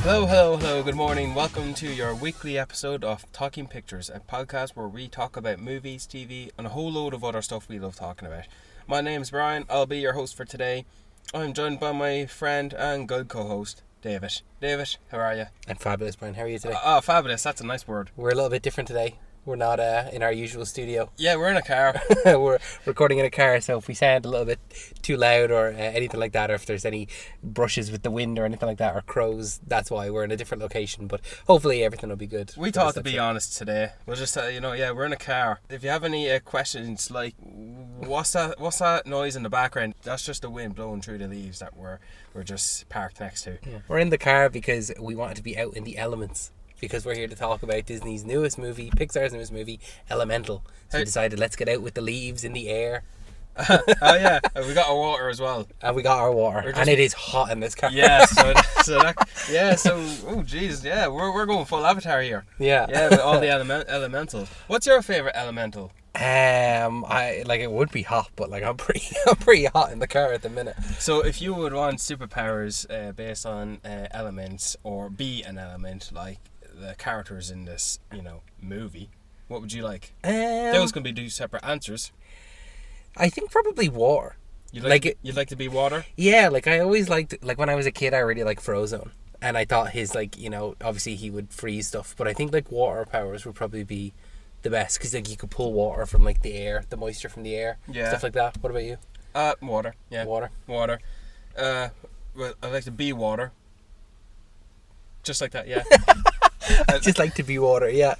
Hello, hello, hello, good morning. Welcome to your weekly episode of Talking Pictures, a podcast where we talk about movies, TV, and a whole load of other stuff we love talking about. My name's Brian, I'll be your host for today. I'm joined by my friend and good co-host, David. David, how are you? I'm fabulous, Brian. How are you today? Oh, fabulous, that's a nice word. We're a little bit different today. We're not in our usual studio. Yeah, we're in a car. We're recording in a car, so if we sound a little bit too loud or anything like that, or if there's any brushes with the wind or anything like that, or crows, that's why we're in a different location. But hopefully everything will be good. We thought to be honest today. We'll just say, we're in a car. If you have any questions like, what's that noise in the background? That's just the wind blowing through the leaves that we're just parked next to. Yeah. We're in the car because we wanted to be out in the elements. Because we're here to talk about Disney's newest movie, Pixar's newest movie, Elemental. So we decided, let's get out with the leaves in the air. Oh yeah, we got our water as well. And we got our water, and it is hot in this car. Yeah, so oh jeez, yeah, we're going full Avatar here. Yeah, with all the elementals. What's your favorite elemental? It would be hot, but I'm pretty hot in the car at the minute. So if you would want superpowers based on elements, or be an element like the characters in this, movie, what would you like? Those can be two separate answers. I think probably water. You'd like to be water? Yeah, I always liked, when I was a kid, I really liked Frozone. And I thought his, obviously he would freeze stuff, but I think, water powers would probably be the best, because, you could pull water from, the air, the moisture from the air, stuff like that. What about you? Water, yeah. Water. Well, I'd like to be water. Just like that, yeah. I'd just like to be water, yeah.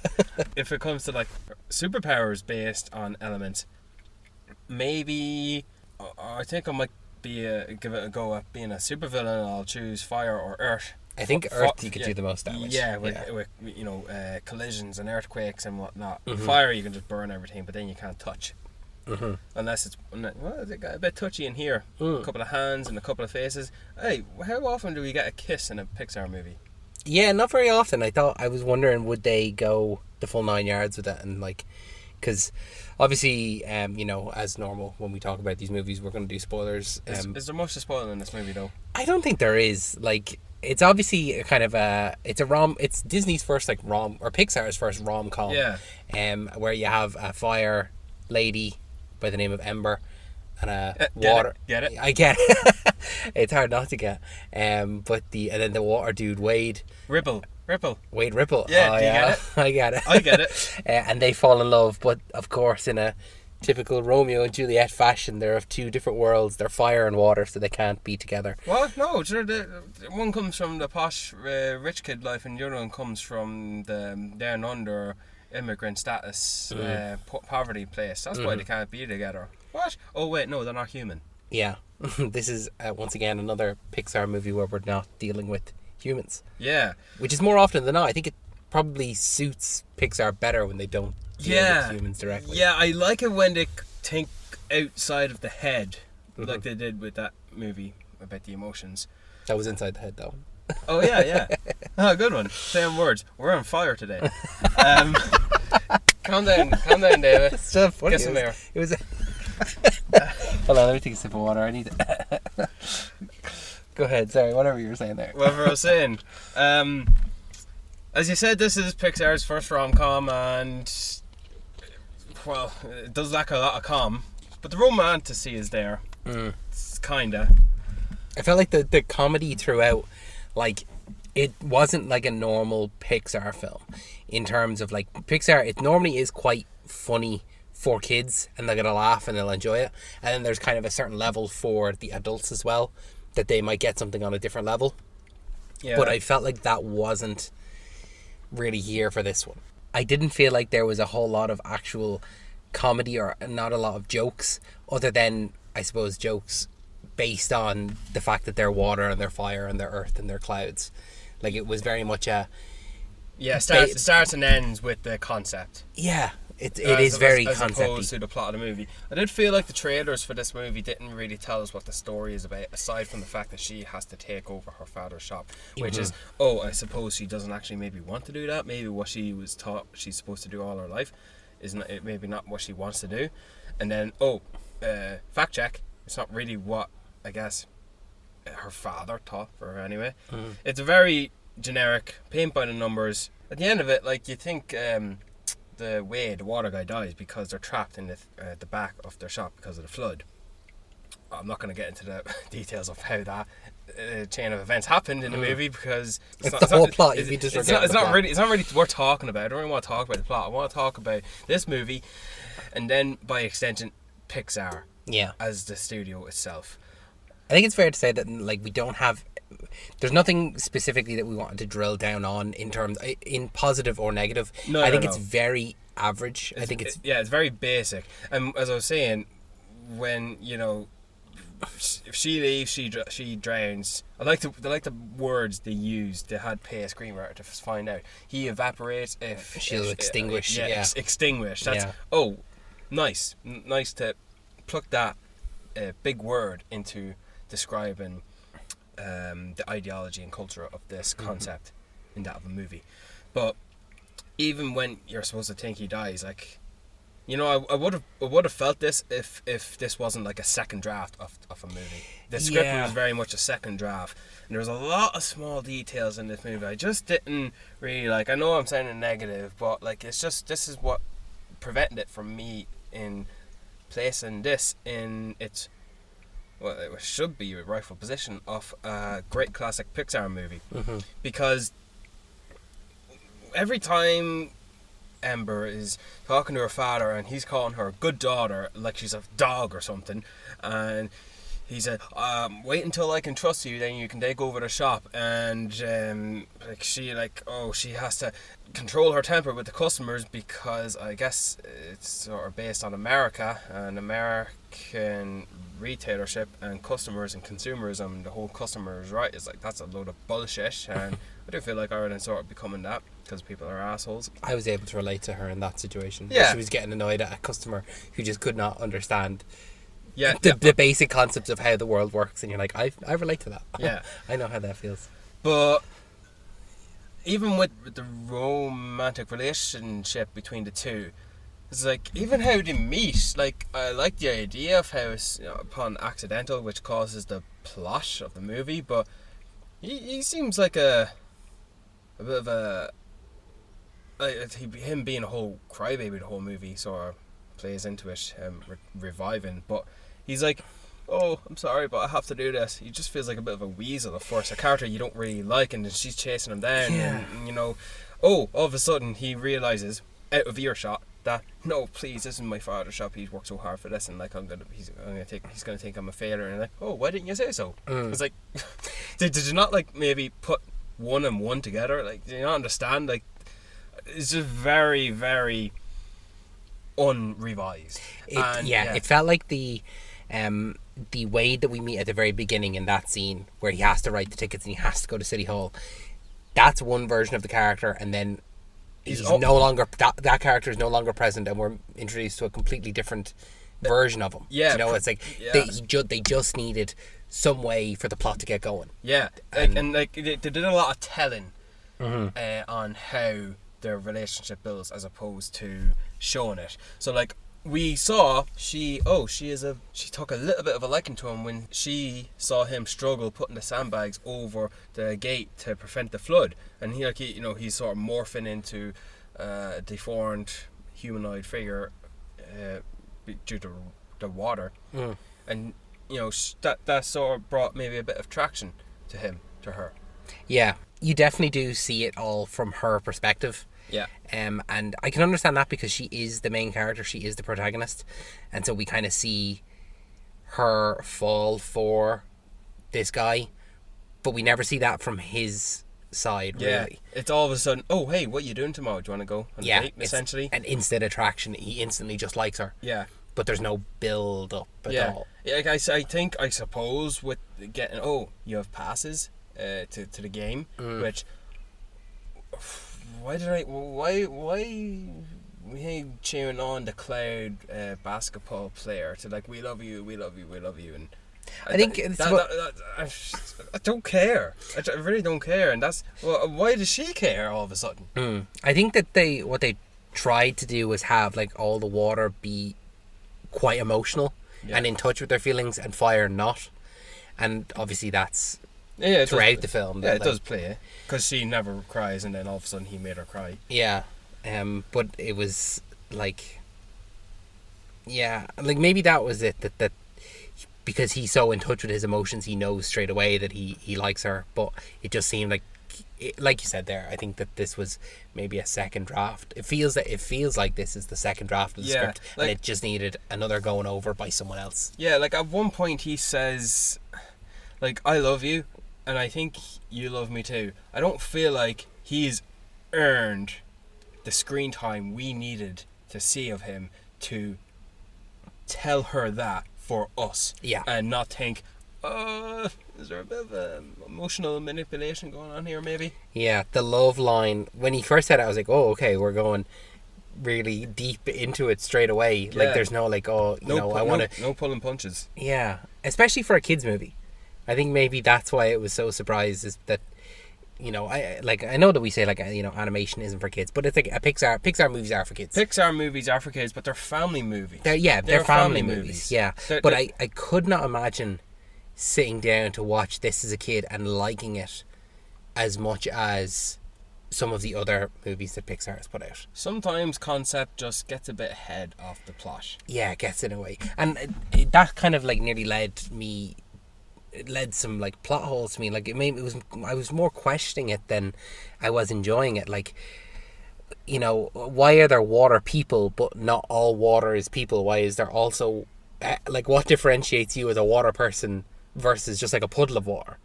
If it comes to, superpowers based on elements, maybe I think I might give it a go at being a supervillain. I'll choose fire or earth. I think earth you could do the most damage. Yeah, with collisions and earthquakes and whatnot. Mm-hmm. Fire you can just burn everything, but then you can't touch. Mm-hmm. Unless it got a bit touchy in here. A couple of hands and a couple of faces. Hey, how often do we get a kiss in a Pixar movie? Yeah, not very often. I was wondering, would they go the full 9 yards with that, and because obviously, as normal, when we talk about these movies, we're going to do spoilers. Is there much to spoil in this movie, though? I don't think there is. It's obviously a kind of it's Disney's first or Pixar's first rom-com. Yeah. Where you have a fire lady by the name of Ember and a water. Get it? I get it. It's hard not to get. And then the water dude Wade. Ripple. Wade Ripple. Yeah, oh, do you yeah. get it? I get it. And they fall in love, but of course in a typical Romeo and Juliet fashion, they're of two different worlds. They're fire and water, so they can't be together. What? No, one comes from the posh rich kid life, and the other one comes from the down under immigrant status poverty place. That's why they can't be together. What? Oh wait, no, they're not human. Yeah. This is once again another Pixar movie where we're not dealing with humans. Yeah. Which is more often than not. I think it probably suits Pixar better when they don't deal with humans directly. Yeah, I like it when they think outside of the head, like they did with that movie about the emotions. That was inside the head, though. Oh, yeah. Oh, good one. Same words. We're on fire today. Calm down, David. Get some air. It was... Hold on, let me take a sip of water. I need it. Go ahead, sorry, whatever you were saying there. Whatever I was saying. As you said, this is Pixar's first rom-com, and well, it does lack a lot of calm, but the romanticy is there. It's kinda. I felt like the comedy throughout, it wasn't like a normal Pixar film. In terms of Pixar, it normally is quite funny for kids, and they're gonna laugh and they'll enjoy it. And then there's kind of a certain level for the adults as well, that they might get something on a different level. Yeah. But I felt like that wasn't really here for this one. I didn't feel like there was a whole lot of actual comedy or not a lot of jokes, other than, I suppose, jokes based on the fact that they're water and they're fire and they're earth and they're clouds. It was very much a... Yeah, starts and ends with the concept. Yeah. It is very as concept-y. Opposed to the plot of the movie. I did feel like the trailers for this movie didn't really tell us what the story is about, aside from the fact that she has to take over her father's shop, which is, I suppose she doesn't actually maybe want to do that. Maybe what she was taught she's supposed to do all her life is maybe not what she wants to do. And then, fact check, it's not really what, I guess, her father taught for her anyway. It's a very generic, paint by the numbers. At the end of it, like, you think the water guy dies because they're trapped in the back of their shop because of the flood. I'm not going to get into the details of how that chain of events happened in the movie, because it's the whole plot. It's not really worth talking about. I don't really want to talk about the plot. I want to talk about this movie, and then by extension, Pixar. Yeah. As the studio itself. I think it's fair to say that, like, we don't have. There's nothing specifically that we wanted to drill down on in positive or negative. I think it's very average. It's very basic. And as I was saying, when if she leaves, she drowns. I like the words they used. They had pay a screenwriter to find out. He evaporates if she'll extinguish. Extinguish. That's nice to pluck that big word into describing the ideology and culture of this concept in that of a movie. But even when you're supposed to think he dies, like, I would have felt this if this wasn't like a second draft of a movie. The script was very much a second draft, and there was a lot of small details in this movie I just didn't really like. I know I'm sounding negative, but like, it's just, this is what prevented it from me in placing this in its, well, it should be a rightful position of a great classic Pixar movie. Because every time Ember is talking to her father and he's calling her a good daughter like she's a dog or something, and he said, wait until I can trust you, then you can take over the shop. And she has to control her temper with the customers, because I guess it's sort of based on America and American retailership and customers and consumerism. The whole customer is right. It's like, that's a load of bullshit. And I do feel like Ireland's sort of becoming that, because people are assholes. I was able to relate to her in that situation. Yeah. She was getting annoyed at a customer who just could not understand the basic concepts of how the world works, and you're like, I relate to that. Yeah. I know how that feels. But even with the romantic relationship between the two, it's like, even how they meet, like, I like the idea of how it's upon accidental, which causes the plot of the movie, but he seems like a bit of a, him being a whole crybaby the whole movie sort of plays into it, reviving, but he's like, oh, I'm sorry, but I have to do this. He just feels like a bit of a weasel at first, a character you don't really like, and then she's chasing him down, and all of a sudden he realises, out of earshot, that, no, please, this is my father's shop, he's worked so hard for this, and like, he's gonna think I'm a failure, and like, oh, why didn't you say so? It's like, did you not, like, maybe put one and one together? Like, do you not understand? Like, it's just very, very unrevised. It felt like the way that we meet at the very beginning in that scene where he has to write the tickets and he has to go to City Hall, that's one version of the character, and then he's no longer, that character is no longer present, and we're introduced to a completely different version of him. It's like they just needed some way for the plot to get going. They did a lot of telling on how their relationship builds, as opposed to showing it. So like, we saw she took a little bit of a liking to him when she saw him struggle putting the sandbags over the gate to prevent the flood, and he's sort of morphing into a deformed humanoid figure due to the water, and that sort of brought maybe a bit of traction to her. Yeah, you definitely do see it all from her perspective. Yeah. And I can understand that, because she is the main character, she is the protagonist, and so we kind of see her fall for this guy, but we never see that from his side, really. It's all of a sudden, oh, hey, what are you doing tomorrow? Do you want to go on a date, essentially? An instant attraction. He instantly just likes her. Yeah. But there's no build up at all. Yeah, like I suppose with getting, you have passes to the game, which, why we ain't cheering on the Cloud basketball player to like, we love you, and I think I don't care. I really don't care, and that's, well, why does she care all of a sudden? I think that what they tried to do was have like all the water be quite emotional and in touch with their feelings, and fire not, and obviously that's throughout the film. Yeah, that, it does play, because she never cries, and then all of a sudden he made her cry. Yeah, but it was like, yeah, like maybe that was it. That because he's so in touch with his emotions, he knows straight away that he likes her. But it just seemed like you said there. I think that this was maybe a second draft. It feels like this is the second draft of the script, and it just needed another going over by someone else. Yeah, like at one point he says, like, I love you, and I think you love me too. I don't feel like he's earned the screen time we needed to see of him to tell her that for us. Yeah. And not think, is there a bit of emotional manipulation going on here, maybe? Yeah, the love line. When he first said it, I was like, oh, okay, we're going really deep into it straight away. Yeah. Like, there's no, like, I want to... No pulling punches. Yeah, especially for a kids movie. I think maybe that's why it was so surprised, is that, I know that we say, like, animation isn't for kids, but it's like Pixar movies are for kids. Pixar movies are for kids, but they're family movies. They're family movies. Yeah, But I could not imagine sitting down to watch this as a kid and liking it as much as some of the other movies that Pixar has put out. Sometimes concept just gets a bit ahead of the plot. Yeah, it gets in a way, and that kind of like nearly led some like plot holes to me. Like I was more questioning it than I was enjoying it. Like, why are there water people but not all water is people? Why is there also like, what differentiates you as a water person versus just like a puddle of water,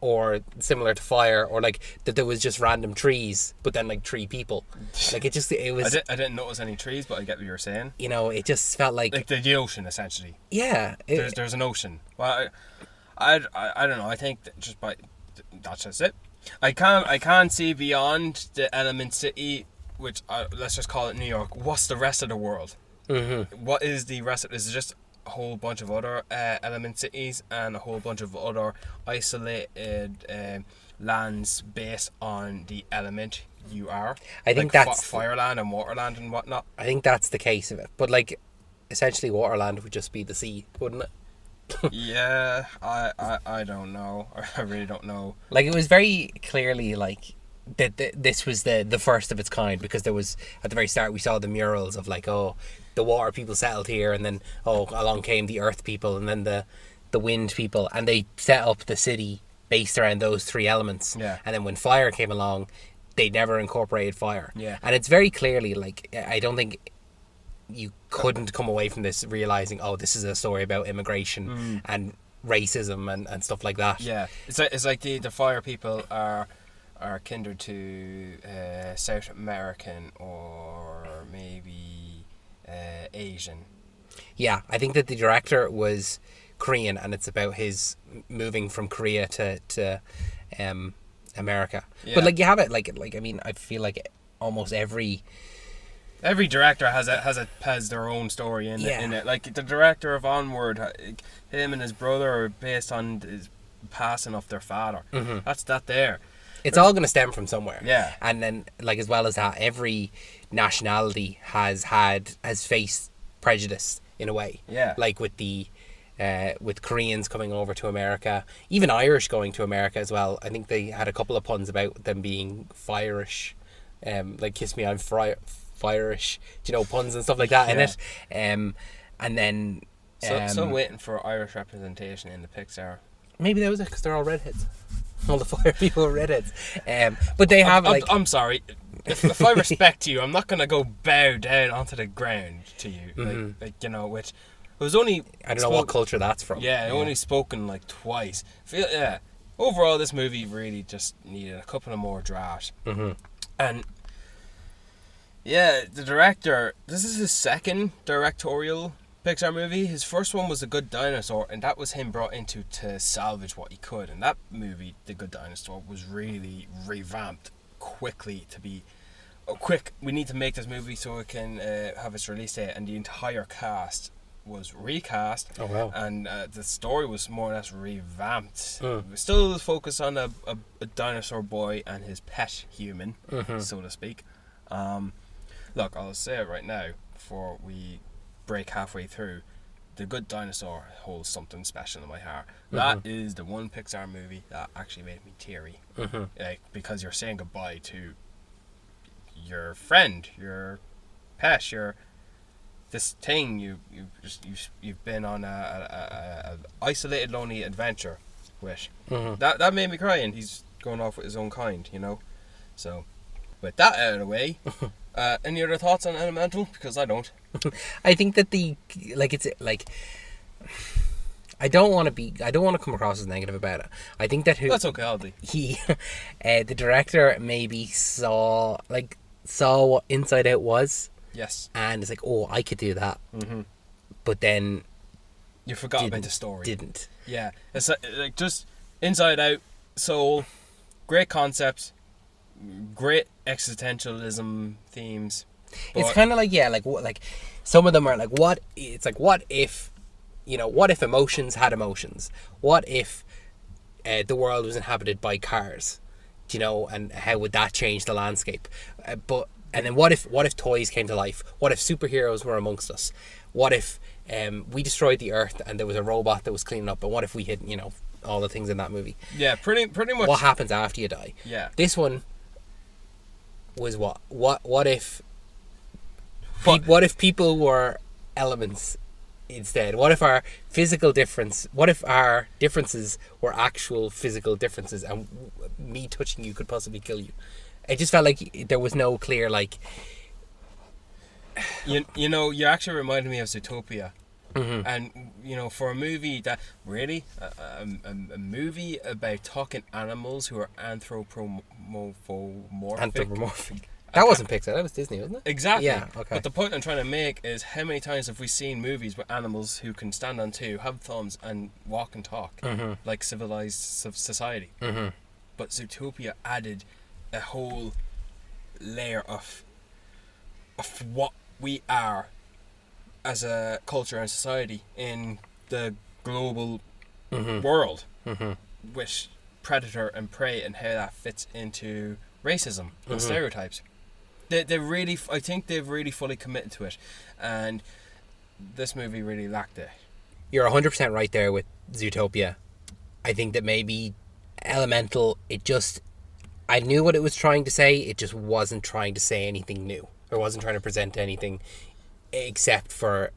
or similar to fire, or like that there was just random trees but then like tree people? Like it was I didn't notice any trees, but I get what you're saying. It just felt like the ocean, essentially. Yeah, there's an ocean. Well, I don't know. I think that's just it. I can't see beyond the Element City, which let's just call it New York. What's the rest of the world? Mm-hmm. What is the rest of? Is it just a whole bunch of other element cities and a whole bunch of other isolated lands based on the element you are? I think like that's Fireland and Waterland and whatnot. I think that's the case of it. But like, essentially, Waterland would just be the sea, wouldn't it? Yeah, I don't know. I really don't know. Like, it was very clearly like that this was the first of its kind, because there was, at the very start, we saw the murals of like, oh, the water people settled here, and then along came the earth people, and then the wind people, and they set up the city based around those three elements. Yeah. And then when fire came along, they never incorporated fire. Yeah. And it's very clearly like, I don't think you couldn't come away from this realizing, oh, this is a story about immigration and racism and stuff like that. Yeah, it's like the fire people are kindred to South American or maybe Asian. Yeah, I think that the director was Korean, and it's about his moving from Korea to America. Yeah. But like, you have it like I mean, I feel like almost every director has their own story in it. Like the director of Onward, him and his brother are based on his passing of their father. Mm-hmm. That's that there. It's all going to stem from somewhere. Yeah. And then, like, as well as that, every nationality has faced prejudice in a way. Yeah. Like with with Koreans coming over to America, even Irish going to America as well. I think they had a couple of puns about them being Firish, like "kiss me, I'm Firish." Do you know, puns and stuff like that in it. And then so waiting for Irish representation in the Pixar. Maybe that was it, because they're all redheads. All the fire people are redheads. But they have I'm sorry. If I respect you, I'm not gonna go bow down onto the ground to you. Mm-hmm. Which it was only. I don't know what culture that's from. Yeah, only spoken like twice. Overall, this movie really just needed a couple of more drafts. Mm-hmm. And yeah, the director. This is his second directorial Pixar movie. His first one was The Good Dinosaur, and that was him brought into to salvage what he could. And that movie, The Good Dinosaur, was really revamped quickly to be quick. We need to make this movie so it can have its release date, and the entire cast was recast. Oh wow! And the story was more or less revamped. We still focus on a dinosaur boy and his pet human, so to speak. Look, I'll say it right now before we break halfway through. The Good Dinosaur holds something special in my heart. That is the one Pixar movie that actually made me teary. Like, because you're saying goodbye to your friend, your pet, your this thing you've been on a isolated, lonely adventure with. That made me cry, and he's going off with his own kind, you know. So, with that out of the way, any other thoughts on Elemental? Because I don't. I think that I don't want to come across as negative about it. I think that That's okay, I'll be. The director maybe saw what Inside Out was. Yes. And it's like, oh, I could do that. But then you forgot about the story. Didn't. Yeah, it's like just Inside Out, Soul, great concepts, great existentialism themes. It's kind of like some of them are like, what if, what if emotions had emotions? What if the world was inhabited by cars? And how would that change the landscape? And then what if toys came to life? What if superheroes were amongst us? What if we destroyed the earth and there was a robot that was cleaning up? And what if we hid, all the things in that movie? Yeah, pretty much. What happens after you die? Yeah. This one was what if people were elements instead? What if our differences were actual physical differences, and me touching you could possibly kill you? It just felt like there was no clear you actually reminded me of Zootopia. And for a movie that really a movie about talking animals who are anthropomorphic. That wasn't Pixar, that was Disney, wasn't it? Exactly. Yeah, okay. But the point I'm trying to make is, how many times have we seen movies with animals who can stand on two, have thumbs, and walk and talk like civilized society? But Zootopia added a whole layer of what we are as a culture and society in the global world, with predator and prey, and how that fits into racism and stereotypes. I think they've really fully committed to it, and this movie really lacked it. You're 100% right there with Zootopia. I think that maybe Elemental, I knew what it was trying to say, it just wasn't trying to say anything new, or wasn't trying to present anything except for,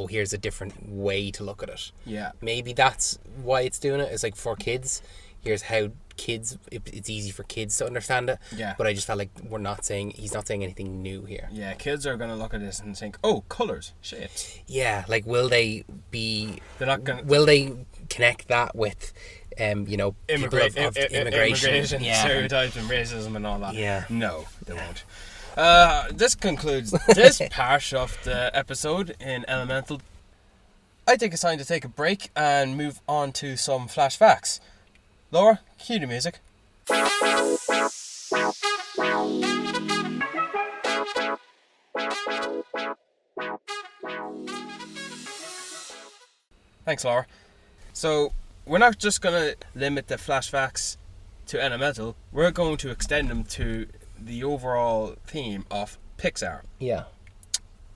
here's a different way to look at it. Yeah. Maybe that's why it's doing it. It's like, for kids, here's how it's easy for kids to understand it. Yeah. But I just felt like he's not saying anything new here. Yeah, kids are going to look at this and think, colours, shapes. Yeah, like, will they connect that with immigration, yeah, stereotypes and racism and all that? Yeah. No, they won't. This concludes this part of the episode in Elemental. I think it's time to take a break and move on to some flash facts. Laura, cue the music. Thanks, Laura. So, we're not just going to limit the flash facts to Elemental, we're going to extend them to the overall theme of Pixar. Yeah.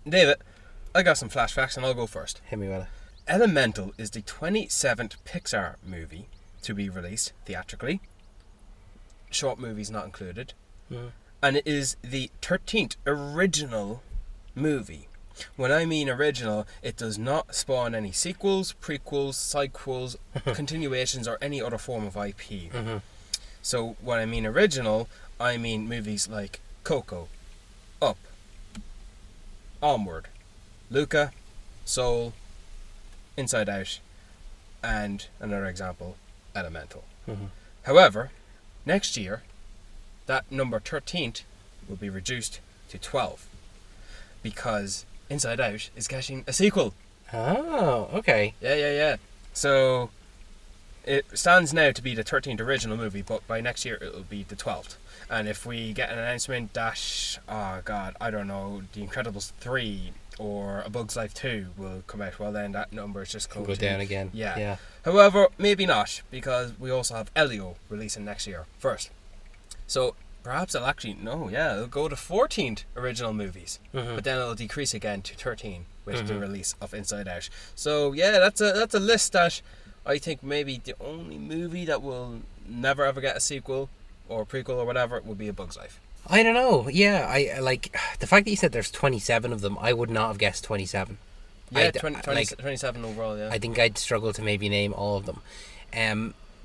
David, I got some flash facts and I'll go first. Hit me with it. Elemental is the 27th Pixar movie to be released theatrically. Short movies not included. And it is the 13th original movie. When I mean original, it does not spawn any sequels, prequels, sidequels, continuations, or any other form of IP. So when I mean original, I mean movies like Coco, Up, Onward, Luca, Soul, Inside Out, and another example, Elemental. However, next year, that number 13th will be reduced to 12, because Inside Out is getting a sequel. Oh, okay. Yeah. So it stands now to be the 13th original movie, but by next year it'll be the 12th. And if we get an announcement that, I don't know, The Incredibles 3 or A Bug's Life 2 will come out, well then that number is just going to go down again. Yeah. However, maybe not, because we also have Elio releasing next year first. So Perhaps it'll actually it'll go to 14 original movies, but then it'll decrease again to 13 with the release of Inside Out. So yeah, that's a list that I think maybe the only movie that will never ever get a sequel or prequel or whatever will be A Bug's Life. I don't know. Yeah, I like the fact that you said there's 27 of them. I would not have guessed 27. Yeah, 27 overall. Yeah, I think I'd struggle to maybe name all of them.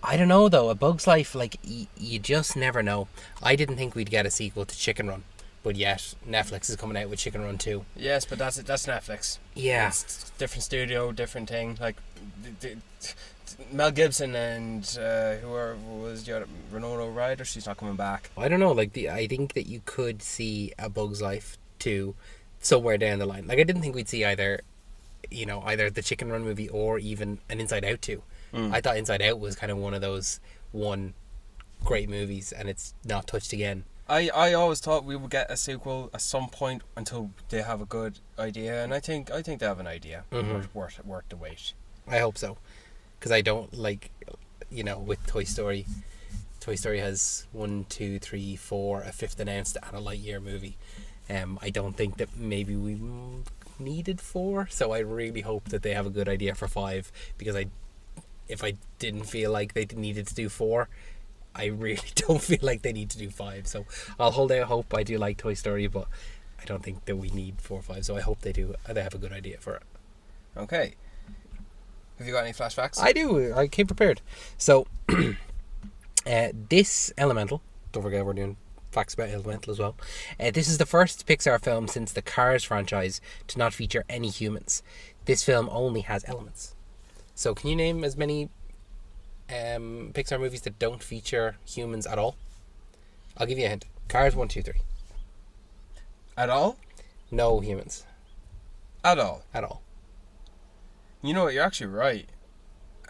I don't know though. A Bug's Life, like you just never know. I didn't think we'd get a sequel to Chicken Run, but yet Netflix is coming out with Chicken Run 2. Yes, but that's Netflix. Yeah, it's different studio, different thing. Like Mel Gibson and who was the other, Winona Ryder. She's not coming back. I don't know. Like I think that you could see A Bug's Life 2 somewhere down the line. Like I didn't think we'd see either the Chicken Run movie or even an Inside Out 2. I thought Inside Out was kind of one of those great movies, and it's not touched again. I always thought we would get a sequel at some point until they have a good idea, and I think they have an idea worth the wait. I hope so, because I don't like, with Toy Story. Toy Story has 1, 2, 3, 4, a fifth announced, and a Lightyear movie. I don't think that maybe we needed 4, so I really hope that they have a good idea for 5, because if I didn't feel like they needed to do 4, I really don't feel like they need to do 5. So I'll hold out hope. I do like Toy Story, but I don't think that we need 4 or 5. So I hope they have a good idea for it. Okay. Have you got any flashbacks? I do. I came prepared. So this Elemental. Don't forget we're doing facts about Elemental as well. This is the first Pixar film since the Cars franchise to not feature any humans. This film only has elements. So can you name as many Pixar movies that don't feature humans at all? I'll give you a hint. Cars 1, 2, 3. At all? No humans. At all? At all. You know what? You're actually right.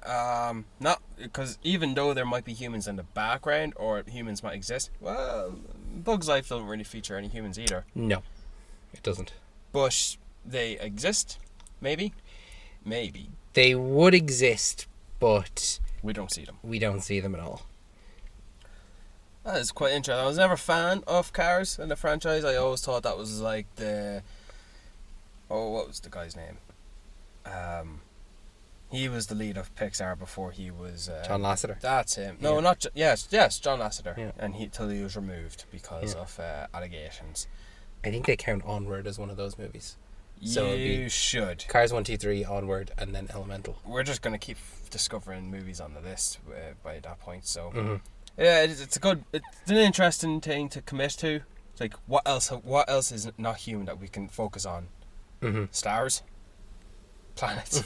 Not because even though there might be humans in the background or humans might exist, well, Bug's Life don't really feature any humans either. No, it doesn't. But they exist, maybe. They would exist, but we don't see them. We don't see them at all. That is quite interesting. I was never a fan of Cars in the franchise. I always thought that was like what was the guy's name? He was the lead of Pixar before he was John Lasseter. That's him. No, not yes, John Lasseter. Yeah. And till he was removed because of allegations. I think they count Onward as one of those movies. So you should. Cars 1, 2, 3, Onward, and then Elemental. We're just going to keep discovering movies on the list by that point. So yeah, it's an interesting thing to commit to. It's like what else is not human that we can focus on? Stars, planets.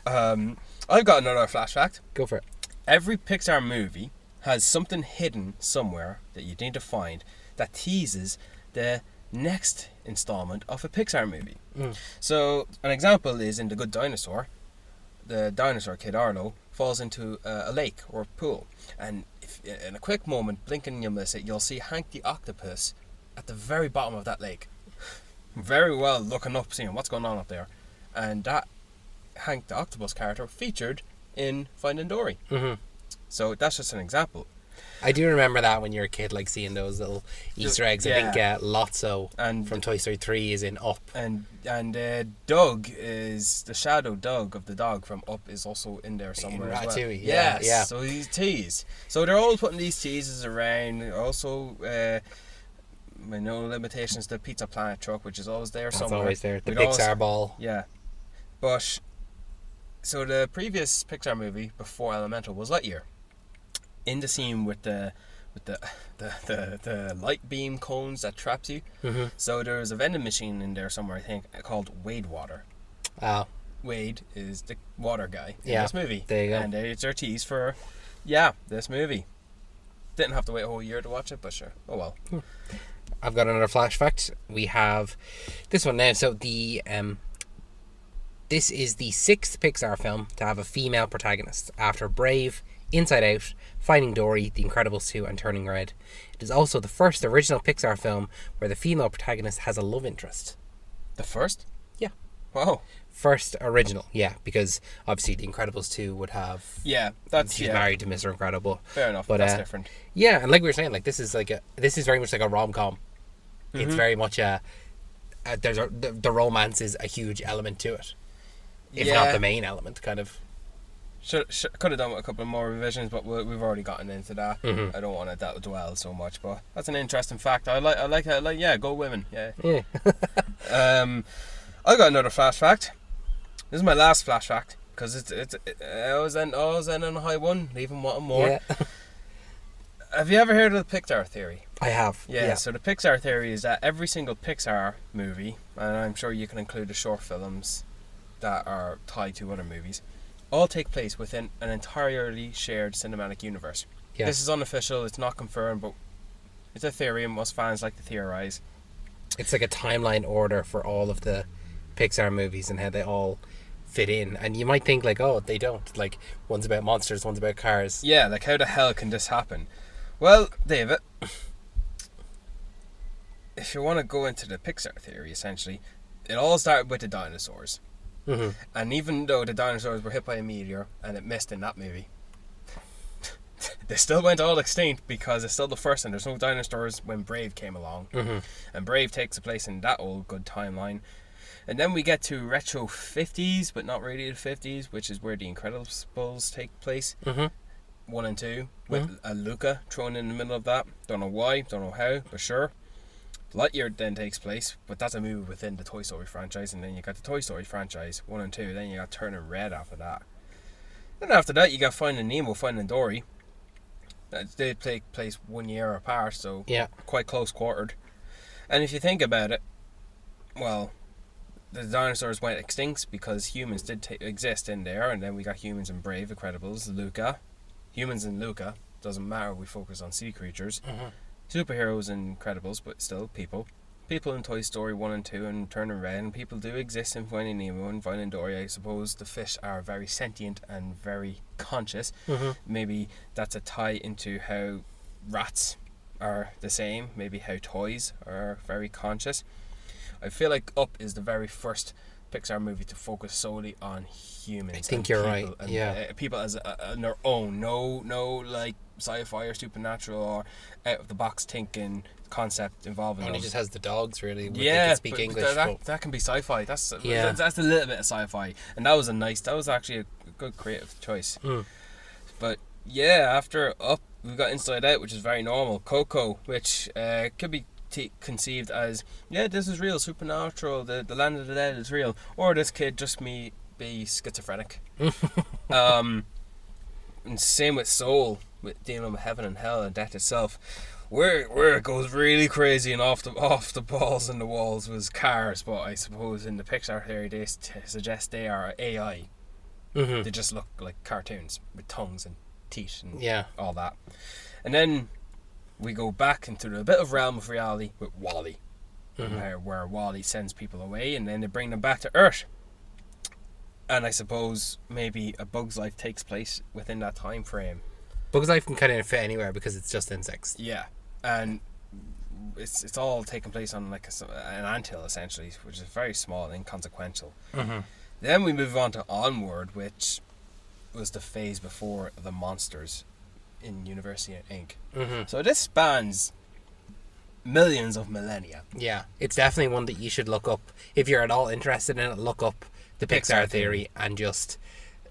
I've got another flashback. Go for it. Every Pixar movie has something hidden somewhere that you need to find that teases the next installment of a Pixar movie. So an example is in The Good Dinosaur. The dinosaur kid Arlo falls into a lake or a pool, and if in a quick moment, blink and you'll miss it, you'll see Hank the octopus at the very bottom of that lake, very well looking up, seeing what's going on up there, and that Hank the octopus character featured in Finding Dory. So that's just an example. I do remember that when you're a kid, like seeing those little Easter eggs. Yeah. I think Lotso and from Toy Story 3 is in Up. And Doug is the shadow Doug of the dog from Up is also in there somewhere as well. Ratatouille, yes, yeah. So he's teased. So they're all putting these teases around. Also, no limitations. The Pizza Planet truck, which is always there somewhere. Always there. The Pixar ball. Yeah, but so the previous Pixar movie before Elemental was Lightyear. In the scene with the light beam cones that traps you. So there's a vending machine in there somewhere, I think, called Wade Water. Oh. Wade is the water guy in this movie. There you go. And it's their tease for this movie. Didn't have to wait a whole year to watch it, but sure. Oh well. I've got another flash fact. We have this one now. So this is the 6th Pixar film to have a female protagonist after Brave, Inside Out, Finding Dory, The Incredibles 2 and Turning Red. It is also the first original Pixar film where the female protagonist has a love interest. The first? Yeah. Wow. First original, yeah, because obviously The Incredibles 2 would have... Yeah, that's... She's married to Mr. Incredible. Fair enough, but that's different. Yeah, and like we were saying, like this is very much like a rom-com. It's very much the romance is a huge element to it. If not the main element, kind of. Could have done with a couple more revisions, but we've already gotten into that. Mm-hmm. I don't want to dwell so much, but that's an interesting fact. I like yeah, go women. Yeah. I got another flash fact. This is my last flash fact because I was ending on a high one, leaving wanting more. Yeah. Have you ever heard of the Pixar theory? I have. Yeah. So the Pixar theory is that every single Pixar movie, and I'm sure you can include the short films that are tied to other movies, all take place within an entirely shared cinematic universe. Yeah. This is unofficial, it's not confirmed, but it's a theory and most fans like to theorize. It's like a timeline order for all of the Pixar movies and how they all fit in. And you might think like, oh, they don't. Like, one's about monsters, one's about cars. Yeah, like how the hell can this happen? Well, David, if you want to go into the Pixar theory, essentially, it all started with the dinosaurs. Mm-hmm. And even though the dinosaurs were hit by a meteor and it missed in that movie, they still went all extinct because it's still the first, and there's no dinosaurs when Brave came along. Mm-hmm. And Brave takes place in that old good timeline. And then we get to retro 50s, but not really the 50s, which is where the Incredibles take place. Mm-hmm. 1 and 2, with a Luca thrown in the middle of that. Don't know why, don't know how, but sure. Lightyear then takes place, but that's a movie within the Toy Story franchise, and then you got the Toy Story franchise 1 and 2, then you got Turning Red after that. Then after that you got Finding Nemo, Finding Dory. They take place 1 year apart, so quite close quartered. And if you think about it, well, the dinosaurs went extinct because humans did exist in there, and then we got humans in Brave, Incredibles, Luca. Humans in Luca, doesn't matter, we focus on sea creatures. Mm-hmm. Superheroes in Incredibles, but still people. People in Toy Story 1 and 2 and Turning Red, and people do exist in Finding Nemo and Finding Dory. I suppose the fish are very sentient and very conscious. Mm-hmm. Maybe that's a tie into how rats are the same. Maybe how toys are very conscious. I feel like Up is the very first Pixar movie to focus solely on humans. I think you're right. And people as on their own. No like sci-fi or supernatural or out of the box thinking concept involving them. It just has the dogs really. Yeah, they can speak English. That can be sci-fi. That's a little bit of sci-fi, and that was actually a good creative choice. But yeah, after Up, we've got Inside Out, which is very normal. Coco, which could be conceived as, yeah, this is real, supernatural, the land of the dead is real, or this kid just be schizophrenic. And same with Soul, with dealing with heaven and hell and death itself. Where it goes really crazy and off the balls and the walls was Cars, but I suppose in the Pixar theory they suggest they are AI. Mm-hmm. They just look like cartoons with tongues and teeth and all that. And then we go back into a bit of realm of reality with WALL-E, where WALL-E sends people away and then they bring them back to Earth. And I suppose maybe A Bug's Life takes place within that time frame. Bug's Life can kind of fit anywhere because it's just insects. Yeah, and it's all taking place on like an anthill essentially, which is very small and inconsequential. Mm-hmm. Then we move on to Onward, which was the phase before the monsters in University Inc. Mm-hmm. So this spans millions of millennia. Yeah, it's definitely one that you should look up if you're at all interested in it. Look up the Pixar theory and just,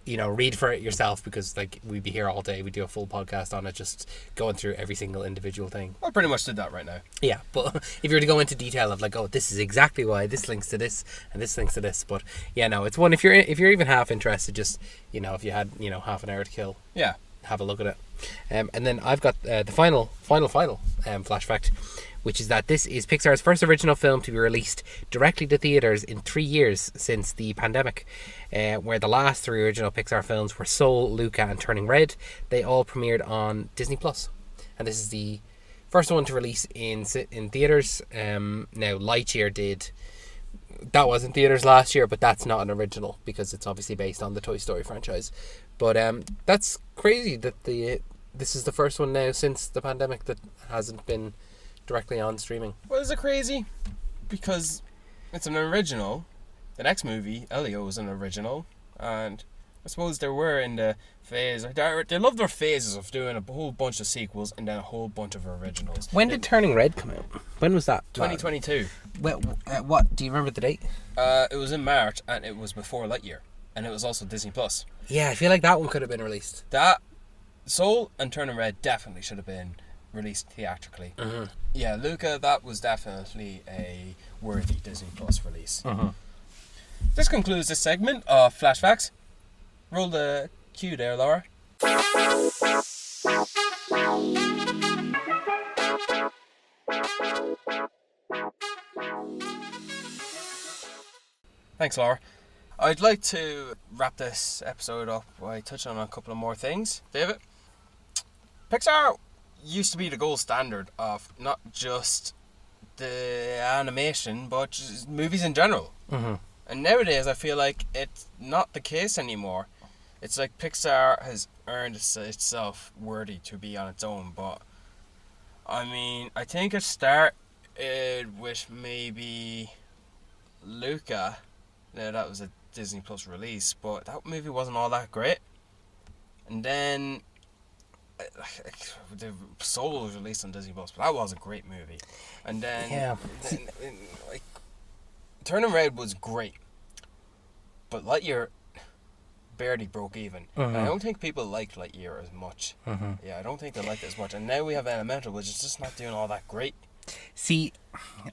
read for it yourself, because like we'd be here all day. We do a full podcast on it, just going through every single individual thing. I pretty much did that right now. Yeah, but if you were to go into detail of like, oh, this is exactly why this links to this and this links to this, but yeah, no, it's one if you're even half interested, just if you had half an hour to kill, have a look at it. And then I've got the final flash fact, which is that this is Pixar's first original film to be released directly to theaters in 3 years since the pandemic, where the last 3 original Pixar films were Soul, Luca and Turning Red. They all premiered on Disney Plus, and this is the first one to release in theaters. Now Lightyear that was in theaters last year, but that's not an original because it's obviously based on the Toy Story franchise. But that's crazy that this is the first one now since the pandemic that hasn't been directly on streaming. Well, is it crazy? Because it's an original, the next movie, Elio, was an original, and I suppose they were in the phase. They love their phases of doing a whole bunch of sequels and then a whole bunch of originals. When did Turning Red come out? When was that? 2022. What? Do you remember the date? It was in March, and it was before Lightyear, and it was also Disney Plus. Yeah, I feel like that one could have been released. That Soul and Turning Red definitely should have been released theatrically. Mm-hmm. Yeah, Luca, that was definitely a worthy Disney Plus release. Mm-hmm. This concludes this segment of Flashbacks. Roll the cue there, Laura. Thanks, Laura. I'd like to wrap this episode up by touching on a couple of more things. David, Pixar used to be the gold standard of not just the animation, but just movies in general. Mm-hmm. And nowadays, I feel like it's not the case anymore. It's like Pixar has earned itself worthy to be on its own, but I mean, I think it started with maybe Luca. Now, that was a Disney Plus release, but that movie wasn't all that great. And then the Soul was released on Disney Plus, but that was a great movie. And then, like, Turning Red was great, but Lightyear barely broke even. Mm-hmm. And I don't think people liked Lightyear as much. Mm-hmm. Yeah, I don't think they liked it as much. And now we have Elemental, which is just not doing all that great. See,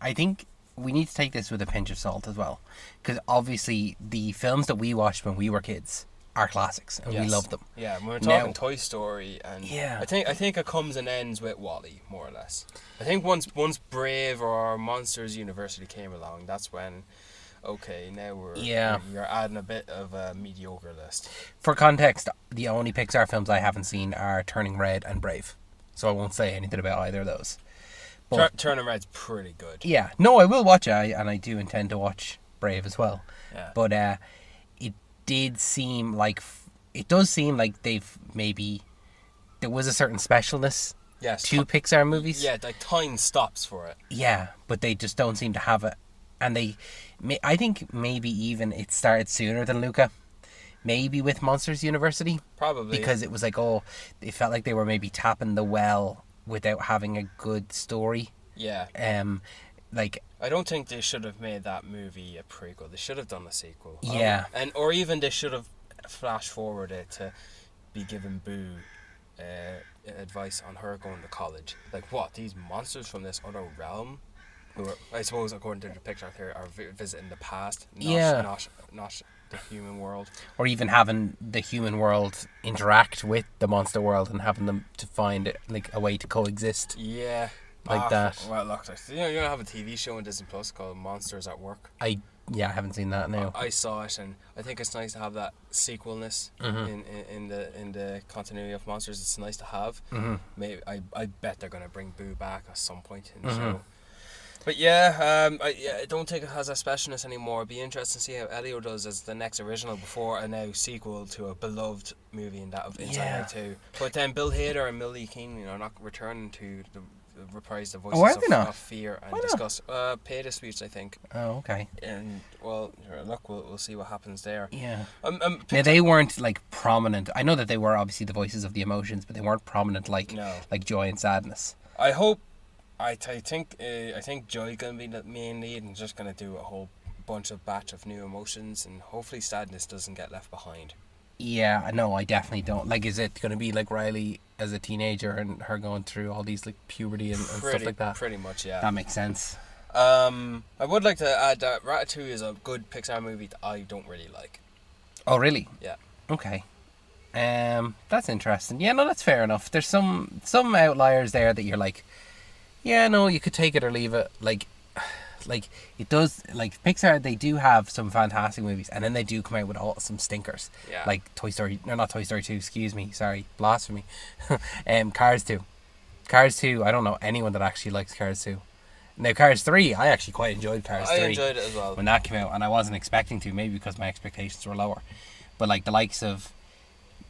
I think we need to take this with a pinch of salt as well, because obviously the films that we watched when we were kids are classics, and we love them. Yeah, we're talking Toy Story, and yeah, I think it comes and ends with WALL-E, more or less. I think once Brave or Monsters University came along, that's when, okay, now you're adding a bit of a mediocre list. For context, the only Pixar films I haven't seen are Turning Red and Brave, so I won't say anything about either of those. Turning Red's pretty good. Yeah, no, I will watch it, and I do intend to watch Brave as well. Yeah. But it does seem like they've maybe there was a certain specialness to Pixar movies. Yeah, like time stops for it. Yeah, but they just don't seem to have it, and I think maybe even it started sooner than Luca. Maybe with Monsters University. Probably. Because it was like, it felt like they were maybe tapping the well without having a good story. Yeah. I don't think they should have made that movie a prequel. They should have done a sequel. Yeah. Or even they should have flash forward it to be giving Boo advice on her going to college. Like, what? These monsters from this other realm, who are, I suppose, according to the picture here, are visiting the past, not the human world. Or even having the human world interact with the monster world and having them to find like a way to coexist. Yeah. Like that. Well, look, you don't have a TV show on Disney Plus called Monsters at Work. I haven't seen that now. I saw it, and I think it's nice to have that sequelness in the continuity of Monsters. It's nice to have. Mm-hmm. Maybe I bet they're gonna bring Boo back at some point in the show. But I don't think it has a specialness anymore. It'd be interesting to see how Elio does as the next original before a now sequel to a beloved movie in that of Inside Out 2. But then Bill Hader and Millie Keenan are not returning to reprise the voices of Fear and discuss pay disputes, I think. Oh, okay. And well, look, we'll see what happens there. Yeah. Now, they weren't like prominent. I know that they were obviously the voices of the emotions, but they weren't prominent like joy and sadness. I hope. I think Joy gonna be the main lead and just gonna do a whole batch of new emotions, and hopefully sadness doesn't get left behind. Yeah, no, I definitely don't. Like, is it gonna be like Riley as a teenager and her going through all these like puberty and stuff like that? Pretty much, yeah. That makes sense. I would like to add that Ratatouille is a good Pixar movie that I don't really like. Oh, really? Yeah. Okay. That's interesting. Yeah, no, that's fair enough. There's some outliers there that you're like, yeah, no, you could take it or leave it. Like it does. Like Pixar, they do have some fantastic movies, and then they do come out with some stinkers. Yeah. Like Toy Story, no, not Toy Story 2. Excuse me, sorry, blasphemy. Cars 2. Cars 2. I don't know anyone that actually likes Cars 2. Now Cars 3, I actually quite enjoyed Cars 3. I enjoyed it as well when that came out, and I wasn't expecting to, maybe because my expectations were lower. But like the likes of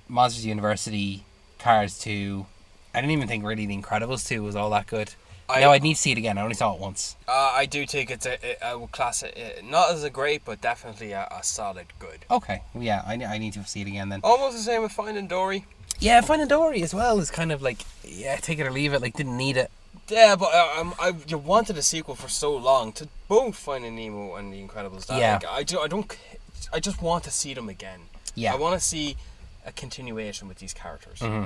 Monsters University, Cars 2, I didn't even think really The Incredibles 2 was all that good. No, I'd need to see it again. I only saw it once. I do think it's I would class it not as a great, but definitely a solid good. Okay, yeah, I need to see it again then. Almost the same with Finding Dory. Yeah, Finding Dory as well is kind of like, yeah, take it or leave it. Like, didn't need it. Yeah, but you wanted a sequel for so long to both Finding Nemo and The Incredibles. Yeah. Like, I just want to see them again. Yeah. I want to see a continuation with these characters. Mm-hmm.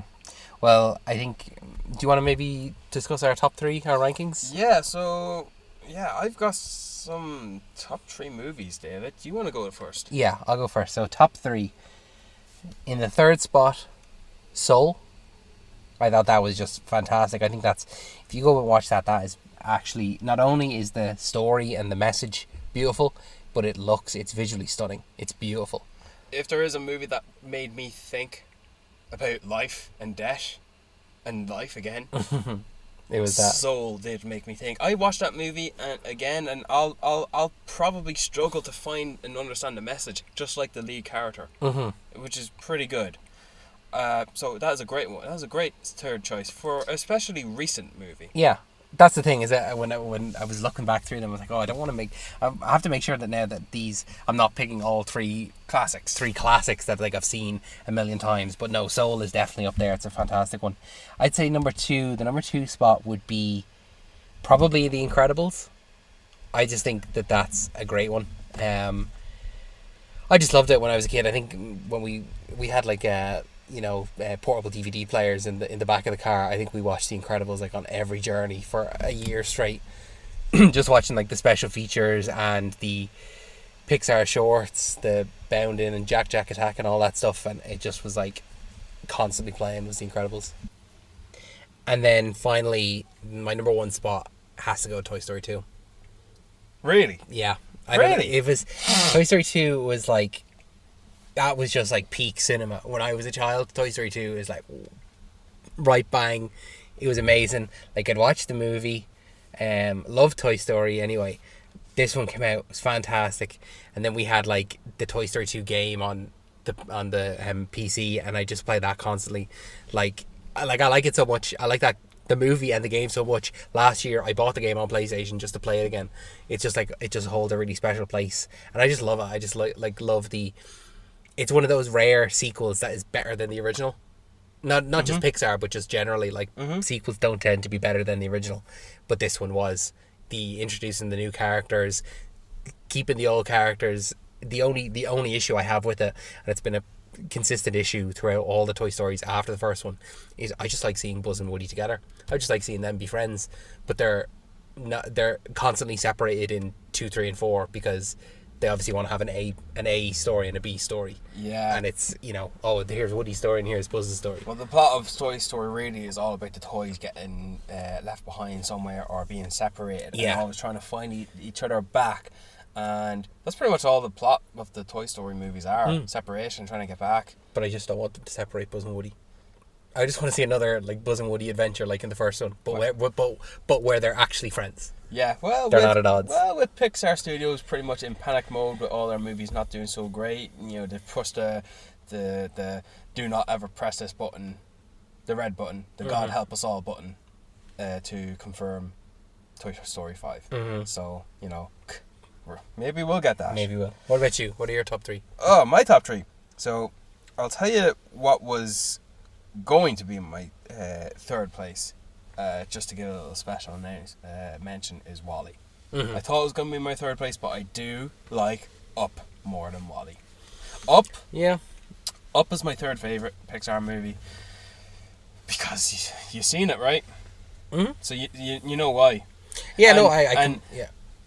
Well, I think, do you want to maybe discuss our top 3, our rankings? Yeah, so, I've got some top 3 movies, David. Do you want to go first? Yeah, I'll go first. So, top 3. In the 3rd spot, Soul. I thought that was just fantastic. I think that's, if you go and watch that is actually, not only is the story and the message beautiful, but it's visually stunning. It's beautiful. If there is a movie that made me think about life and death and life again, it was that. Soul did make me think. I watched that movie and I'll probably struggle to find and understand the message, just like the lead character, which is pretty good. So that is a great one. That was a great third choice for especially recent movie. Yeah, that's the thing, is that when I was looking back through them, I was like, oh, I don't want to make. I have to make sure that now that I'm not picking all 3 classics. 3 classics that like I've seen a million times. But no, Soul is definitely up there. It's a fantastic one. I'd say number 2. The number 2 spot would be probably The Incredibles. I just think that that's a great one. I just loved it when I was a kid. I think when we had like portable DVD players in the back of the car, I think we watched The Incredibles like on every journey for a year straight. Just watching like the special features and the Pixar shorts, the Boundin' and Jack Attack and all that stuff, and it just was like constantly playing was The Incredibles. And then finally, my number 1 spot has to go Toy Story 2. Really? Yeah. Really? It was Toy Story 2 was like, that was just like peak cinema when I was a child. Toy Story 2 is like right bang. It was amazing. Like, I'd watched the movie, loved Toy Story anyway. This one came out, it was fantastic, and then we had like the Toy Story 2 game on the PC, and I just played that constantly. I like it so much. I like that the movie and the game so much. Last year I bought the game on PlayStation just to play it again. It's just like, it just holds a really special place, and I just love it. I just love the. It's one of those rare sequels that is better than the original. Not just Pixar, but just generally, like, sequels don't tend to be better than the original, but this one was. The introducing the new characters, keeping the old characters. The only issue I have with it, and it's been a consistent issue throughout all the Toy Stories after the first one, is I just like seeing Buzz and Woody together. I just like seeing them be friends, but they're constantly separated in 2, 3, and 4 because they obviously want to have an A story and a B story. Yeah. And it's, here's Woody's story and here's Buzz's story. Well, the plot of Toy Story really is all about the toys getting left behind somewhere or being separated. Yeah. And always trying to find each other back. And that's pretty much all the plot of the Toy Story movies are. Separation, trying to get back. But I just don't want them to separate Buzz and Woody. I just want to see another like Buzz and Woody adventure like in the first one, but where they're actually friends. Yeah, well, they're not at odds. Well, with Pixar Studios pretty much in panic mode with all their movies not doing so great, they've pushed the do not ever press this button, the red button, the God help us all button, to confirm Toy Story 5. So maybe we'll get that. Maybe we'll. What about you? What are your top 3? Oh, my top 3. So I'll tell you what was going to be my third place. Just to give a little special mention is WALL-E. I thought it was going to be my third place, but I do like Up more than WALL-E. Up is my third favourite Pixar movie because you've seen it, right? So you know why. Yeah, and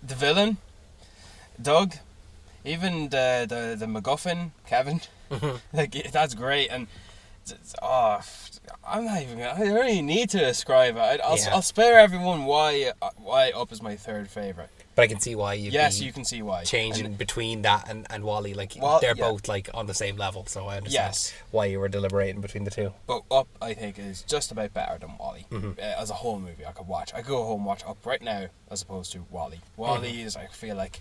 the villain, Doug, even the MacGuffin, Kevin, like, that's great. And I'm not even. I don't even need to describe it. I'll spare everyone why Up is my third favorite. But I can see why you. Yes, you can see why. Changing between that and WALL-E, like they're both like on the same level, so I understand why you were deliberating between the two. But Up, I think, is just about better than WALL-E. As a whole movie, I could watch. I could go home and watch Up right now, as opposed to WALL-E. WALL-E is, I feel like,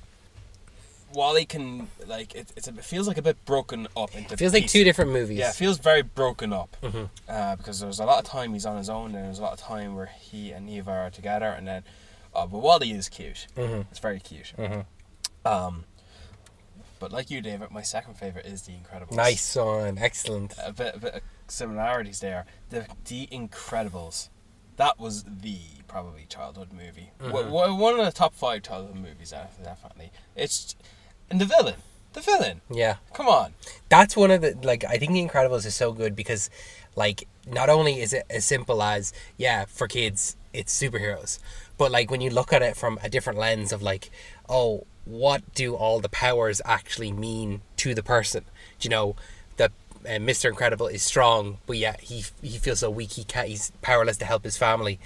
Wally can like it feels like a bit broken up into. It feels like two different movies. Yeah, it feels very broken up. Because there's a lot of time he's on his own, and there's a lot of time where he and Eva are together, and then, but Wally is cute. It's very cute. But like you, David, my second favorite is The Incredibles. Nice one, excellent. A bit of similarities there. The Incredibles. That was the probably childhood movie. One of the top 5 childhood movies, definitely. And the villain. Yeah. Come on. That's one of the, like, I think The Incredibles is so good because, like, not only is it as simple as, yeah, for kids, it's superheroes, but, like, when you look at it from a different lens of, like, oh, what do all the powers actually mean to the person? Do you know, that Mr. Incredible is strong, but yet he feels so weak, he's powerless to help his family.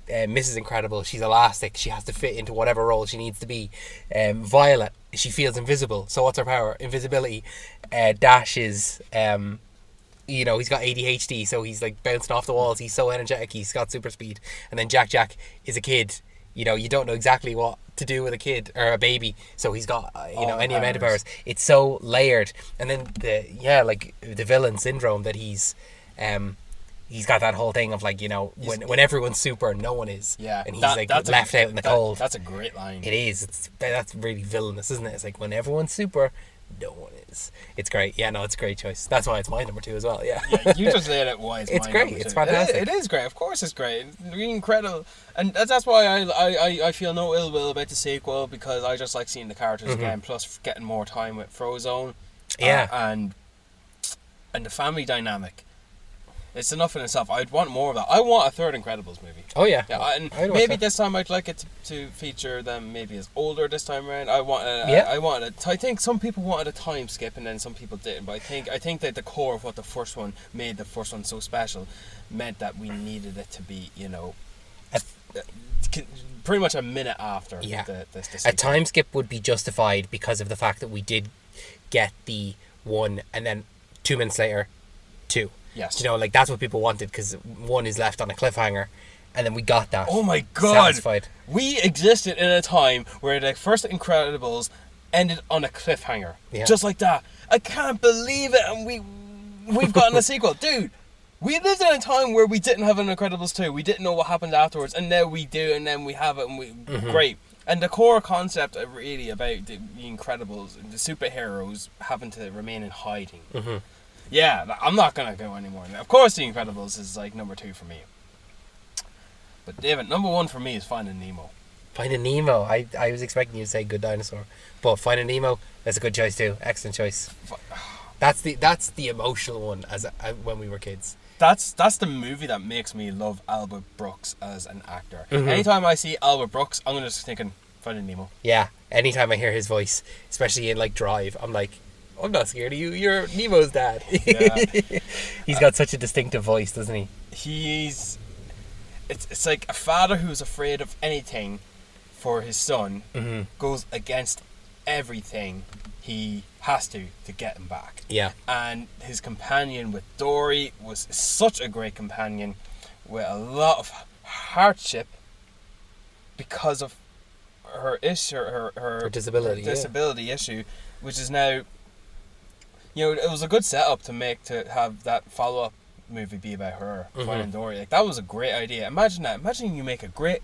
Mrs. Incredible, she's elastic, she has to fit into whatever role she needs to be. Violet, she feels invisible, so what's her power? Invisibility. Dash is, you know, he's got ADHD, so he's like bouncing off the walls, he's so energetic, he's got super speed. And then Jack is a kid, you know, you don't know exactly what to do with a kid or a baby, so he's got any amount of powers. It's so layered. And then the villain syndrome, that he's got that whole thing of, like, you know, when everyone's super, no one is. Yeah, and he's left out in the cold. That's a great line. It is. That's really villainous, isn't it? It's like, when everyone's super, no one is. It's great. Yeah, no, it's a great choice. That's why it's my number 2 as well. Yeah. Yeah, you just laid it why it's my great. number 2. It's fantastic. It is great. Of course, it's great. It's really incredible, and that's why I feel no ill will about the sequel, because I just like seeing the characters again. Plus, getting more time with Frozone. Yeah. And the family dynamic. It's enough in itself. I'd want more of that. I want a third Incredibles movie. Oh yeah. And maybe this time I'd like it to feature them maybe as older this time around. I think some people wanted a time skip and then some people didn't. But I think that the core of what the first one made the first one so special meant that we needed it to be, you know, pretty much a minute after. Yeah. The a time skip would be justified because of the fact that we did get the 1 and then 2 minutes later 2. Yes. You know, like, that's what people wanted, because 1 is left on a cliffhanger, and then we got that. Oh my god! Satisfied. We existed in a time where the first Incredibles ended on a cliffhanger, just like that. I can't believe it, and we've gotten a sequel, dude. We lived in a time where we didn't have an Incredibles 2. We didn't know what happened afterwards, and now we do, and then we have it, and great. And the core concept really about the Incredibles, the superheroes having to remain in hiding. Yeah, I'm not going to go anymore. Of course, The Incredibles is like number 2 for me. But David, number 1 for me is Finding Nemo. Finding Nemo. I was expecting you to say Good Dinosaur, but Finding Nemo, that's a good choice too. Excellent choice. That's the emotional one as when we were kids. That's the movie that makes me love Albert Brooks as an actor. Anytime I see Albert Brooks, I'm just thinking Finding Nemo. Yeah. Anytime I hear his voice, especially in like Drive, I'm like, I'm not scared of you. You're Nemo's dad. Yeah. He's got such a distinctive voice, doesn't he? It's like a father who's afraid of anything for his son goes against everything he has to get him back. Yeah. And his companion with Dory was such a great companion with a lot of hardship because of her issue, her disability issue, which is now, you know, it was a good setup to have that follow-up movie be about her finding Dory. Like, that was a great idea. Imagine that. Imagine you make a great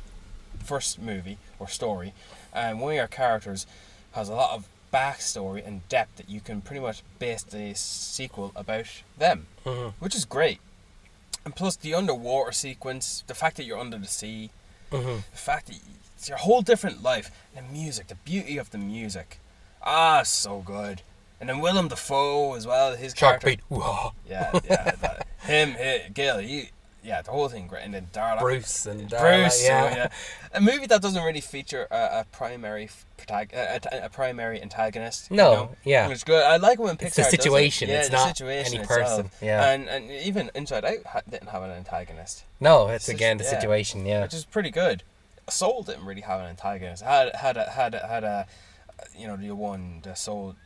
first movie or story, and one of your characters has a lot of backstory and depth that you can pretty much base the sequel about them, which is great. And plus the underwater sequence, the fact that you're under the sea, the fact that it's your whole different life, and the music, the beauty of the music, so good. And then Willem Dafoe as well, his character. Gail, the whole thing great. And then Darla. Bruce, yeah. A movie that doesn't really feature a primary antagonist. No, you know? yeah. Which is good. I like when Pixar it's the situation, does it. it's not any person. Itself. Yeah. And even Inside Out didn't have an antagonist. No, it's again the situation, yeah. Which is pretty good. Soul didn't really have an antagonist. Had a you know, the Soul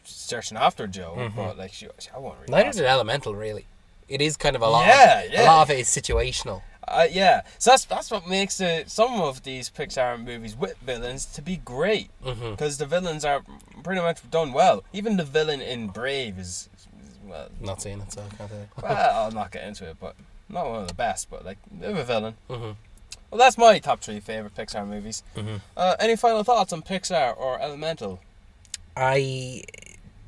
searching after Joe, but like I won't really. Neither did Elemental, really. It is kind of a lot. A lot of it is situational. Yeah, so that's what makes some of these Pixar movies with villains to be great, because the villains are pretty much done well. Even the villain in Brave is well. Not seeing it, so I can't tell you. Well, I'll not get into it, but not one of the best, but like they're a villain. Well, that's my top 3 favorite Pixar movies. Any final thoughts on Pixar or Elemental? I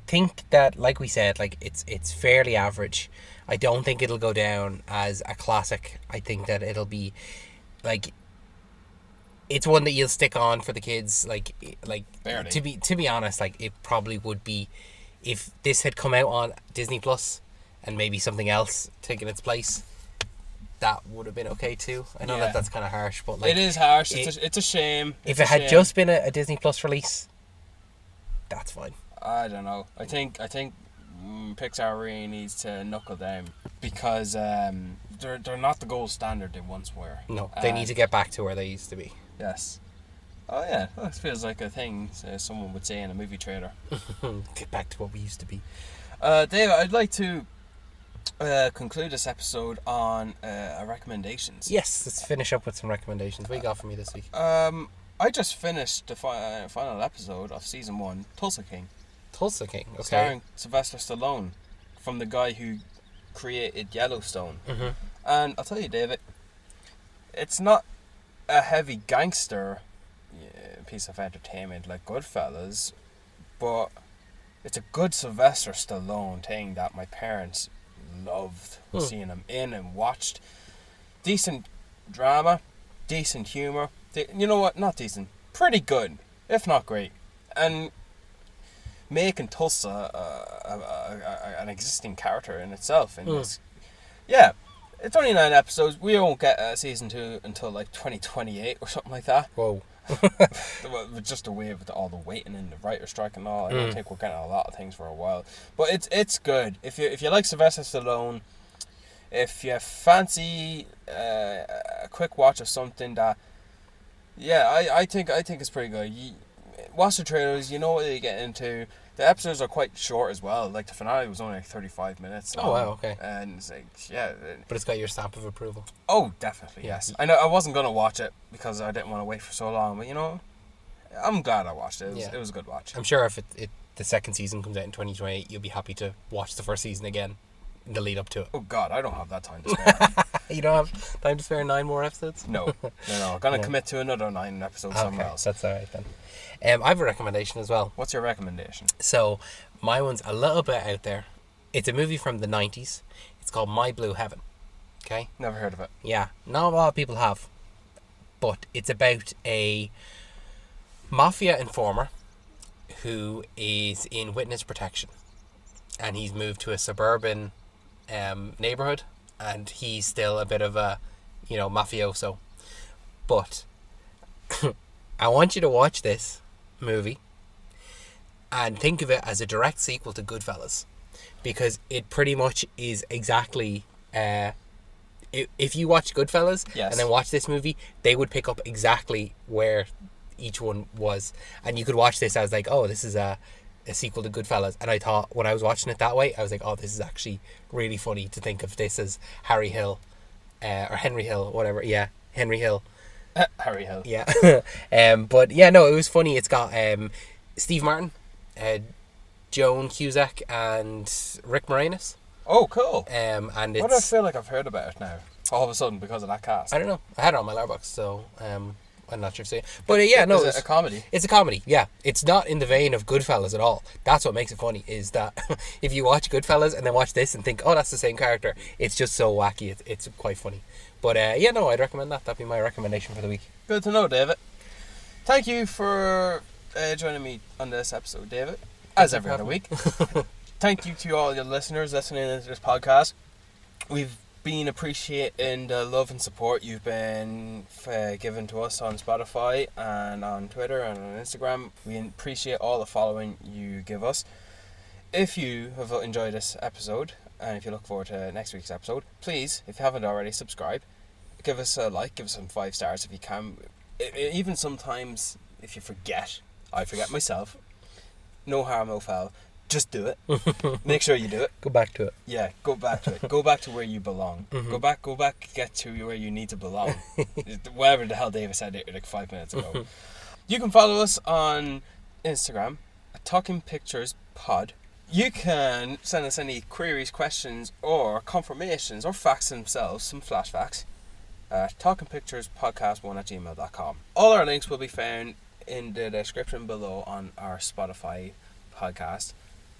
think that, like we said, like it's fairly average. I don't think it'll go down as a classic. I think that it'll be like it's one that you'll stick on for the kids. Like Barely. to be honest, like it probably would be if this had come out on Disney Plus and maybe something else taking its place. That would have been okay too. I know that's kind of harsh, but like it is harsh. It's a shame. If it had just been a Disney Plus release, that's fine. I don't know. I think Pixar really needs to knuckle down, because they're not the gold standard they once were. No, they need to get back to where they used to be. Yes. Oh yeah, that feels like a thing someone would say in a movie trailer. Get back to what we used to be. Dave, I'd like to conclude this episode on recommendations. Yes, let's finish up with some recommendations. What you got for me this week? I just finished the final episode of season 1, Tulsa King. Tulsa King, okay. Starring Sylvester Stallone, from the guy who created Yellowstone. And I'll tell you, David, it's not a heavy gangster piece of entertainment like Goodfellas, but it's a good Sylvester Stallone thing that my parents loved seeing him in and watched. Decent drama, decent humour. You know what? Not decent. Pretty good, if not great. And making Tulsa an existing character in itself. In this. Yeah, it's only 9 episodes. We won't get season 2 until like 2028 or something like that. Whoa. Just away with all the waiting and the writer strike and all. I don't think we're getting a lot of things for a while. But it's good. If you like Sylvester Stallone, if you fancy a quick watch of something that, yeah, I think it's pretty good. You watch the trailers, you know what you get into. The episodes are quite short as well. Like the finale was only like 35 minutes long. Oh wow, okay. And it's like, yeah. But it's got your stamp of approval. Oh, definitely, yes. I know I wasn't gonna watch it because I didn't want to wait for so long, but you know, I'm glad I watched it. It was a good watch. I'm sure if the second season comes out in 2028, you'll be happy to watch the first season again in the lead up to it. Oh God, I don't have that time to spare. You don't have time to spare 9 more episodes? No. I'm gonna commit to another 9 episodes somewhere else. That's alright then. I have a recommendation as well. What's your recommendation? So, my one's a little bit out there. It's a movie from the 90s. It's called My Blue Heaven. Okay? Never heard of it. Yeah, not a lot of people have. But it's about a mafia informer who is in witness protection. And he's moved to a suburban neighborhood. And he's still a bit of a, mafioso. But I want you to watch this movie and think of it as a direct sequel to Goodfellas, because it pretty much is exactly if you watch Goodfellas and then watch this movie, they would pick up exactly where each one was, and you could watch this as like, oh, this is a sequel to Goodfellas. And I thought, when I was watching it that way, I was like, oh, this is actually really funny to think of this as Harry Hill or Henry Hill, whatever. Yeah, Henry Hill. Harry Hill. Yeah. But yeah, no, it was funny. It's got Steve Martin, Joan Cusack, and Rick Moranis. Oh, cool. And it's... Why do I feel like I've heard about it now? All of a sudden, because of that cast. I don't know. I had it on my Letterboxd, so I'm not sure if to say it. But yeah, no. Is it a comedy? It's a comedy, yeah. It's not in the vein of Goodfellas at all. That's what makes it funny, is that if you watch Goodfellas and then watch this and think, oh, that's the same character, it's just so wacky. It's quite funny. But yeah, no, I'd recommend that. That'd be my recommendation for the week. Good to know, David. Thank you for joining me on this episode, David. As every other week. Thank you to all your listeners listening to this podcast. We've been appreciating the love and support you've been given to us on Spotify and on Twitter and on Instagram. We appreciate all the following you give us. If you have enjoyed this episode, and if you look forward to next week's episode, please, if you haven't already, subscribe. Give us a like, give us some 5 stars if you can. Even sometimes, if you forget, I forget myself. No harm, no foul. just do it. Make sure you do it. Go back to it. Yeah, go back to it. Go back to where you belong. Go back, get to where you need to belong. Whatever the hell David said it like 5 minutes ago. You can follow us on Instagram at Talking Pictures Pod. You can send us any queries, questions, or confirmations, or facts themselves, some flashbacks, at talkingpicturespodcast1@gmail.com. All our links will be found in the description below on our Spotify podcast.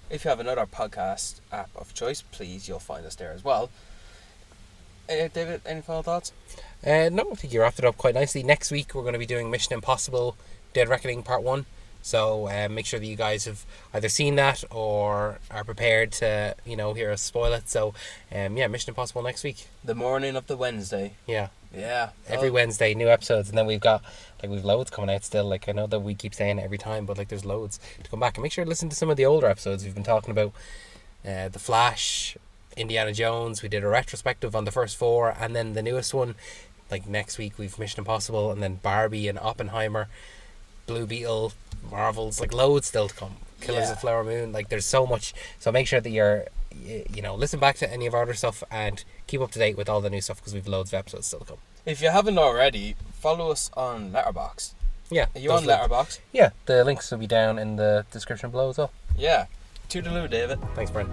If you have another podcast app of choice, please, you'll find us there as well. David, any final thoughts? No, I think you wrapped it up quite nicely. Next week we're going to be doing Mission Impossible Dead Reckoning Part 1. So make sure that you guys have either seen that or are prepared to, hear us spoil it. So Mission Impossible next week. The morning of the Wednesday. Yeah. Yeah. Every Wednesday, new episodes, and then we've loads coming out still. Like, I know that we keep saying it every time, but there's loads to come back. And make sure to listen to some of the older episodes. We've been talking about The Flash, Indiana Jones. We did a retrospective on the first 4, and then the newest one. Like next week we've Mission Impossible, and then Barbie and Oppenheimer, Blue Beetle, Marvels, loads still to come. Killers of the Flower Moon. There's so much. So make sure that you're, listen back to any of our other stuff and keep up to date with all the new stuff, because we've loads of episodes still to come. If you haven't already, follow us on Letterboxd. Yeah. Are you on Letterboxd? Yeah, the links will be down in the description below as well. Yeah. Toodaloo, David. Thanks, Brent.